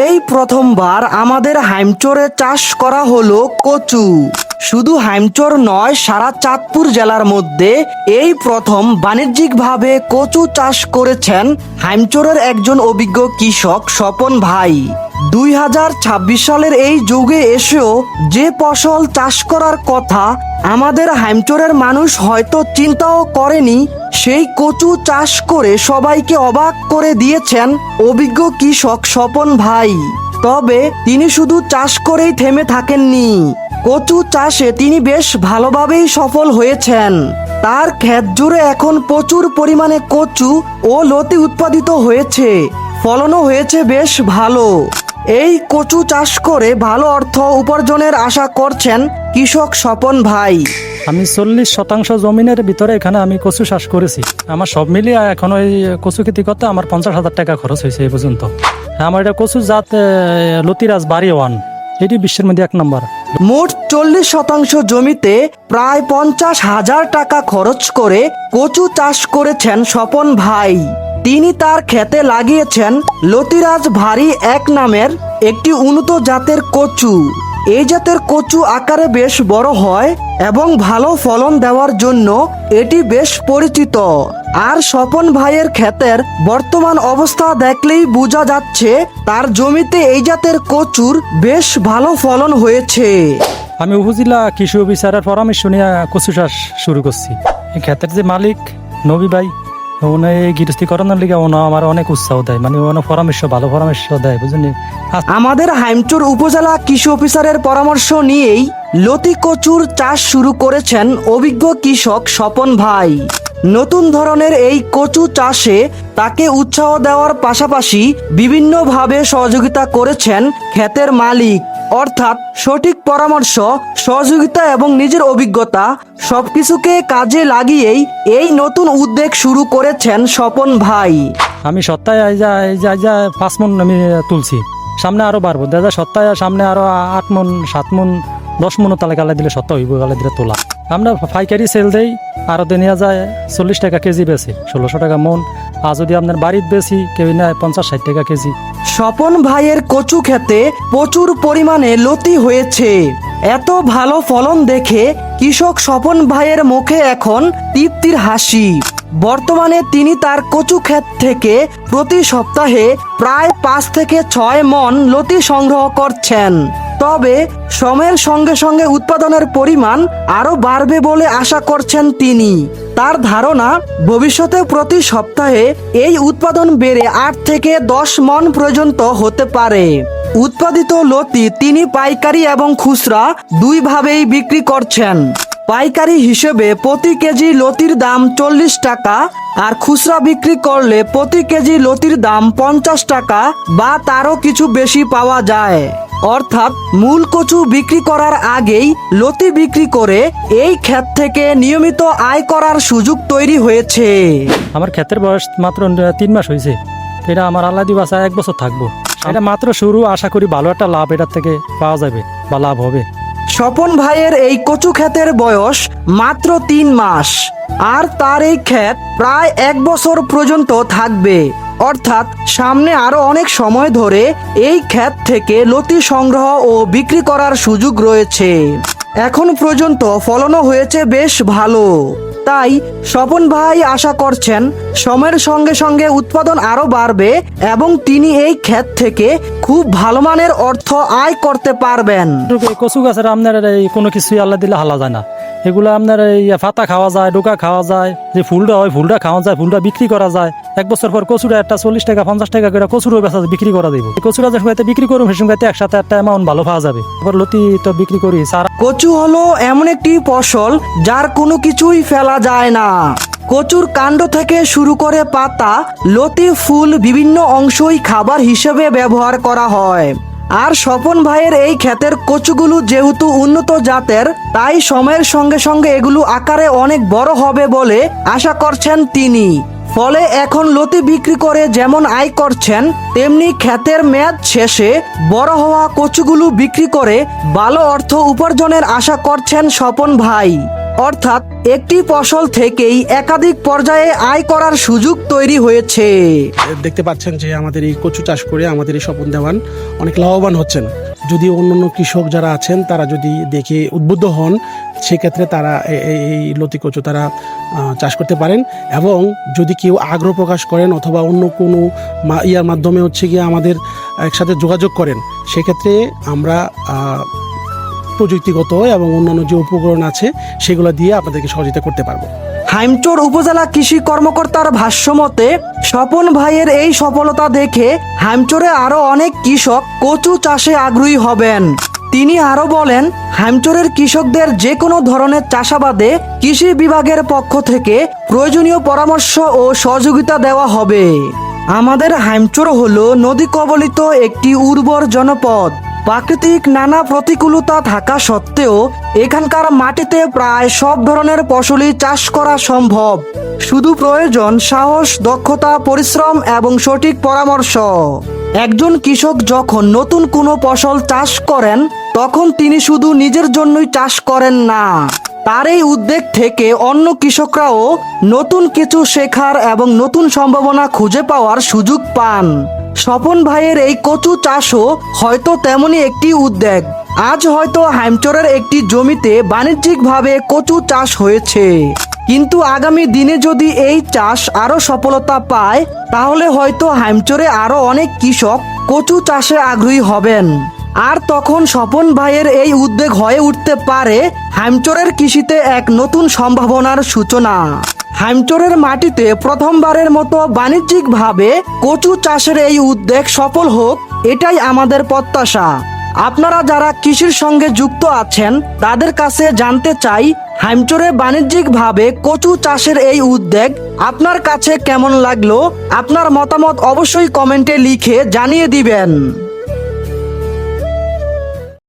এই প্রথমবার আমাদের হাইমচরে চাষ করা হলো কচু। শুধু হাইমচর নয়, সারা চাঁদপুর জেলার মধ্যে এই প্রথম বাণিজ্যিকভাবে কচু চাষ করেছেন হাইমচরের একজন অভিজ্ঞ কৃষক স্বপন ভাই। 2026 সালের এই যুগে এসেও যে ফসল চাষ করার কথা আমাদের হাইমচরের মানুষ হয়তো চিন্তাও করেনি, সেই কচু চাষ করে সবাইকে অবাক করে দিয়েছেন অভিজ্ঞ কৃষক স্বপন ভাই। তবে তিনি শুধু চাষ করেই থেমে থাকেননি, কচু চাষে তিনি বেশ ভালোভাবেই সফল হয়েছেন। তার ক্ষেত জুড়ে এখন প্রচুর পরিমাণে কচু ও লতি উৎপাদিত হয়েছে, ফলনও হয়েছে বেশ ভালো। এই কচু চাষ করে ভালো অর্থ উপার্জনের আশা করছেন কৃষক স্বপন ভাই। আমি 40% জমিনের ভিতরে এখানে আমি কচু চাষ করেছি। আমার সব মিলিয়ে এখন ওই কচু খেতি করতে আমার 50,000 টাকা খরচ হয়েছে এই পর্যন্ত। আমার এটা কচু জাত লতিরাজ বাড়ি 1, এটি বিশ্বের মধ্যে 1 নম্বর। মোট 40% জমিতে প্রায় 50,000 টাকা খরচ করে কচু চাষ করেছেন স্বপন ভাই। তিনি তার ক্ষেতে লাগিয়েছেন লতিরাজ ভারী 1 নামের একটি উন্নত জাতের কচু। এই জাতের কচু আকারে বেশ বড় হয় এবং ভালো ফলন দেওয়ার জন্য এটি বেশ পরিচিত। আর স্বপন ভাইয়ের ক্ষেতের বর্তমান অবস্থা দেখলেই বোঝা যাচ্ছে তার জমিতে এই জাতের কচুর বেশ ভালো ফলন হয়েছে। আমি উপজেলা কৃষি অফিসারের পরামর্শ নিয়ে কচু চাষ শুরু করছি। এই ক্ষেতের যে মালিক নবী ভাই, উনি এই গৃহস্থী করানোর লিগে আমার অনেক উৎসাহ দেয়, মানে ভালো পরামর্শ দেয়, বুঝলি। আমাদের হাইমচর উপজেলা কৃষি অফিসারের পরামর্শ নিয়েই লতি কচুর চাষ শুরু করেছেন অভিজ্ঞ কৃষক স্বপন ভাই। নতুন ধরনের এই কচু চাষে তাকে উৎসাহ দেওয়ার পাশাপাশি বিভিন্নভাবে সহযোগিতা করেছেন ক্ষেতের মালিক, অর্থাৎ সঠিক পরামর্শ, সহযোগিতা এবং নিজের অভিজ্ঞতা সবকিছুকে কাজে লাগিয়েই এই নতুন উদ্যোগ শুরু করেছেন স্বপন ভাই। আমি সপ্তাহে 5 মণ আমি তুলছি, সামনে আরো বাড়বো। দাদা সপ্তাহে সামনে আরো 8 মণ 7 মণ 10 মণও তালে গালে দিলে সপ্তাহ হইব, গালে দিলে তোলা। আমরা পাইকারি সেল দেই, আরো নেওয়া যায় 40 টাকা কেজি বেশি, 1600 টাকা মণ। আর যদি আপনার বাড়ির বেশি কেউ নেয় 50-60 টাকা কেজি। স্বপন ভাইয়ের কচু খেতে প্রচুর পরিমাণে লতি হয়েছে। এত ভালো ফলন দেখে কৃষক স্বপন ভাইয়ের মুখে এখন তৃপ্তির হাসি। বর্তমানে তিনি তার কচু ক্ষেত থেকে প্রতি সপ্তাহে প্রায় 5 থেকে 6 মণ লতি সংগ্রহ করছেন। তবে সময়ের সঙ্গে সঙ্গে উৎপাদনের পরিমাণ আরো বাড়বে বলে আশা করছেন তিনি। তার ধারণা ভবিষ্যতে প্রতি সপ্তাহে এই উৎপাদন বেড়ে 8 থেকে 10 মণ পর্যন্ত হতে পারে। উৎপাদিত লতি তিনি পাইকারি এবং খুচরা দুইভাবেই বিক্রি করছেন। পাইকারি হিসেবে প্রতি কেজি লতির দাম 40 টাকা, আর খুচরা বিক্রি করলে প্রতি কেজি লতির দাম 50 টাকা বা তারও কিছু বেশি পাওয়া যায়। অর্থাৎ মূল কচু বিক্রি করার আগেই লতি বিক্রি করে এই ক্ষেত থেকে নিয়মিত আয় করার সুযোগ তৈরি হয়েছে। আমার ক্ষেতের বয়স মাত্র 3 মাস হয়েছে। এটা আমার আল্লাহ দি বাঁচা 1 বছর থাকবো। এটা মাত্র শুরু, আশা করি ভালো একটা লাভ এটার থেকে পাওয়া যাবে বা লাভ হবে। স্বপন ভাইয়ের এই কচু ক্ষেতের বয়স মাত্র 3 মাস, আর তার এই ক্ষেত প্রায় 1 বছর পর্যন্ত থাকবে। অর্থাৎ সামনে আরো অনেক সময় ধরে এই ক্ষেত থেকে লতি সংগ্রহ ও বিক্রি করার সুযোগ রয়েছে। এখন পর্যন্ত ফলনও হয়েছে বেশ ভালো। তাই স্বপন ভাই আশা করছেন সময়ের সঙ্গে সঙ্গে উৎপাদন আরো বাড়বে এবং তিনি এই ক্ষেত থেকে খুব ভালো মানের অর্থ আয় করতে পারবেন। কচু গাছের আপনার এই কোনো কিছুই আল্লাহ দিলে হালা যায় না। এগুলো আপনার এই পাতা খাওয়া যায়, ডোকা খাওয়া যায়, যে ফুলটা হয় ফুলটা খাওয়া যায়, ফুলটা বিক্রি করা যায়। 1 বছর পর কচুরা একটা 40 টাকা 50 টাকা করে কচুরও বেচা বিক্রি করা যাবে। কচুরা যে সময় বিক্রি করুন সে সময় একসাথে একটা অ্যামাউন্ট ভালো পাওয়া যাবে। এবার লতি তো বিক্রি করি। কচু হলো এমন একটি ফসল যার কোনো কিছুই ফেলা যায় না। কচুর কাণ্ড থেকে শুরু করে পাতা, লতি, ফুল বিভিন্ন অংশই খাবার হিসেবে ব্যবহার করা হয়। আর স্বপন ভাইয়ের এই ক্ষেতের কচুগুলো যেহেতু উন্নত জাতের, তাই সময়ের সঙ্গে সঙ্গে এগুলো আকারে অনেক বড় হবে বলে আশা করছেন তিনি। ফলে এখন লতি বিক্রি করে যেমন আয় করছেন, তেমনি ক্ষেতের মেয়াদ শেষে বড় হওয়া কচুগুলো বিক্রি করে ভালো অর্থ উপার্জনের আশা করছেন স্বপন ভাই। অর্থাৎ একটি ফসল থেকেই একাধিক পর্যায়ে আয় করার সুযোগ তৈরি হয়েছে। দেখতে পাচ্ছেন যে আমাদের এই কচু চাষ করে আমাদের এই স্বপন দেওয়ান অনেক লাভবান হচ্ছেন। যদি অন্যান্য কৃষক যারা আছেন তারা যদি দেখে উদ্বুদ্ধ হন, সেক্ষেত্রে তারা এই লতি কচু তারা চাষ করতে পারেন। এবং যদি কেউ আগ্রহ প্রকাশ করেন অথবা অন্য কোনো ইয়ার মাধ্যমে হচ্ছে গিয়ে আমাদের একসাথে যোগাযোগ করেন, সেক্ষেত্রে আমরা প্রযুক্তিগত এবং অন্যান্য যে উপকরণ আছে সেগুলো দিয়ে আপনাদেরকে সহযোগিতা করতে পারবো। হাইমচর উপজেলা কৃষি কর্মকর্তার ভাষ্যমতে স্বপন ভাইয়ের এই সফলতা দেখে হাইমচরে আরো অনেক কৃষক কচু চাষে আগ্রহী হবেন। তিনি আরো বলেন, হাইমচরের কৃষকদের যে কোনো ধরনের চাষাবাদে কৃষি বিভাগের পক্ষ থেকে প্রয়োজনীয় পরামর্শ ও সহযোগিতা দেওয়া হবে। আমাদের হাইমচর হলো নদী কবলিত একটি উর্বর জনপদ। প্রাকৃতিক নানা প্রতিকূলতা থাকা সত্ত্বেও এখানকার মাটিতে প্রায় সব ধরনের ফসলই চাষ করা সম্ভব। শুধু প্রয়োজন সাহস, দক্ষতা, পরিশ্রম এবং সঠিক পরামর্শ। একজন কৃষক যখন নতুন কোনো ফসল চাষ করেন তখন তিনি শুধু নিজের জন্যই চাষ করেন না, তার এই উদ্যোগ থেকে অন্য কৃষকরাও নতুন কিছু শেখার এবং নতুন সম্ভাবনা খুঁজে পাওয়ার সুযোগ পান। স্বপন ভাইয়ের এই কচু চাষও হয়তো তেমনই একটি উদ্যোগ। আজ হয়তো হাইমচরের একটি জমিতে বাণিজ্যিকভাবে কচু চাষ হয়েছে, কিন্তু আগামী দিনে যদি এই চাষ আরো সফলতা পায় তাহলে হয়তো হাইমচরে আরো অনেক কৃষক কচু চাষে আগ্রহী হবেন। আর তখন স্বপন ভাইয়ের এই উদ্যোগ হয়ে উঠতে পারে হাইমচরের কৃষিতে এক নতুন সম্ভাবনার সূচনা। হাইমচরের মাটিতে প্রথমবারের মতো বাণিজ্যিকভাবে কচু চাষের এই উদ্যোগ সফল হোক, এটাই আমাদের প্রত্যাশা। আপনারা যারা কৃষির সঙ্গে যুক্ত আছেন তাদের কাছে জানতে চাই, হাইমচরে বাণিজ্যিকভাবে কচু চাষের এই উদ্যোগ আপনার কাছে কেমন লাগলো? আপনার মতামত অবশ্যই কমেন্টে লিখে জানিয়ে দিবেন।